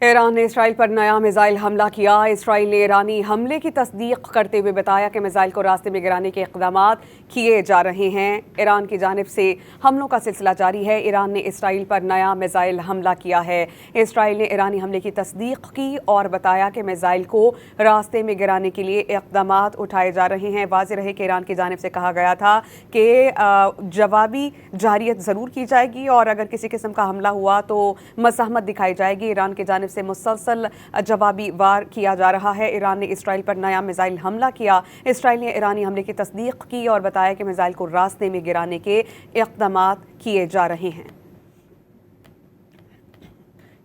ایران نے اسرائیل پر نیا میزائل حملہ کیا۔ اسرائیل نے ایرانی حملے کی تصدیق کرتے ہوئے بتایا کہ میزائل کو راستے میں گرانے کے اقدامات کیے جا رہے ہیں۔ ایران کی جانب سے حملوں کا سلسلہ جاری ہے۔ ایران نے اسرائیل پر نیا میزائل حملہ کیا ہے۔ اسرائیل نے ایرانی حملے کی تصدیق کی اور بتایا کہ میزائل کو راستے میں گرانے کے لیے اقدامات اٹھائے جا رہے ہیں۔ واضح رہے کہ ایران کی جانب سے کہا گیا تھا کہ جوابی جارحیت ضرور کی جائے گی اور اگر کسی قسم کا حملہ ہوا تو مزاحمت دکھائی جائے گی۔ ایران کی جانب سے مسلسل جوابی وار کیا جا رہا ہے۔ ایران نے اسرائیل پر نیا میزائل حملہ کیا۔ اسرائیل نے ایرانی حملے کی تصدیق کی اور بتایا کہ میزائل کو راستے میں گرانے کے اقدامات کیے جا رہے ہیں۔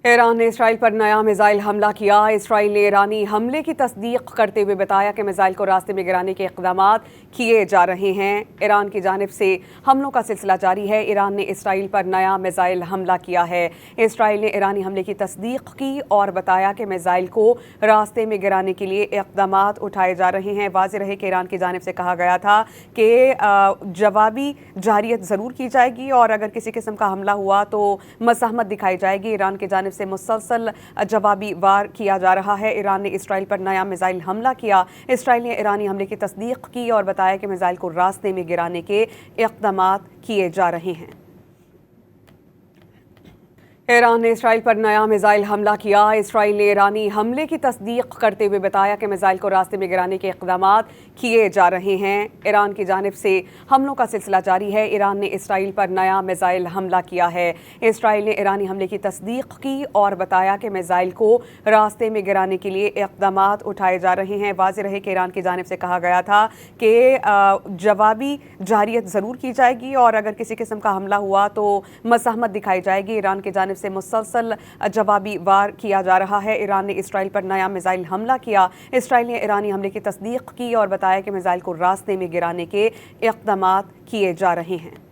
ایران نے اسرائیل پر نیا میزائل حملہ کیا۔ اسرائیل نے ایرانی حملے کی تصدیق کرتے ہوئے بتایا کہ میزائل کو راستے میں گرانے کے اقدامات کیے جا رہے ہیں۔ ایران کی جانب سے حملوں کا سلسلہ جاری ہے۔ ایران نے اسرائیل پر نیا میزائل حملہ کیا ہے۔ اسرائیل نے ایرانی حملے کی تصدیق کی اور بتایا کہ میزائل کو راستے میں گرانے کے لیے اقدامات اٹھائے جا رہے ہیں۔ واضح رہے کہ ایران کی جانب سے کہا گیا تھا کہ جوابی جارحیت ضرور کی جائے گی اور اگر کسی قسم کا حملہ ہوا تو مزاحمت دکھائی جائے گی۔ ایران کی جانب سے مسلسل جوابی وار کیا جا رہا ہے۔ ایران نے اسرائیل پر نیا میزائل حملہ کیا۔ اسرائیل نے ایرانی حملے کی تصدیق کی اور بتایا کہ میزائل کو راستے میں گرانے کے اقدامات کیے جا رہے ہیں۔ ایران نے اسرائیل پر نیا میزائل حملہ کیا۔ اسرائیل نے ایرانی حملے کی تصدیق کرتے ہوئے بتایا کہ میزائل کو راستے میں گرانے کے اقدامات کیے جا رہے ہیں۔ ایران کی جانب سے حملوں کا سلسلہ جاری ہے۔ ایران نے اسرائیل پر نیا میزائل حملہ کیا ہے۔ اسرائیل نے ایرانی حملے کی تصدیق کی اور بتایا کہ میزائل کو راستے میں گرانے کے لیے اقدامات اٹھائے جا رہے ہیں۔ واضح رہے کہ ایران کی جانب سے کہا گیا تھا کہ جوابی جارحیت ضرور کی جائے گی اور اگر کسی قسم کا حملہ ہوا تو مزاحمت دکھائی جائے گی۔ ایران کی جانب سے مسلسل جوابی وار کیا جا رہا ہے۔ ایران نے اسرائیل پر نیا میزائل حملہ کیا۔ اسرائیل نے ایرانی حملے کی تصدیق کی اور بتایا کہ میزائل کو راستے میں گرانے کے اقدامات کیے جا رہے ہیں۔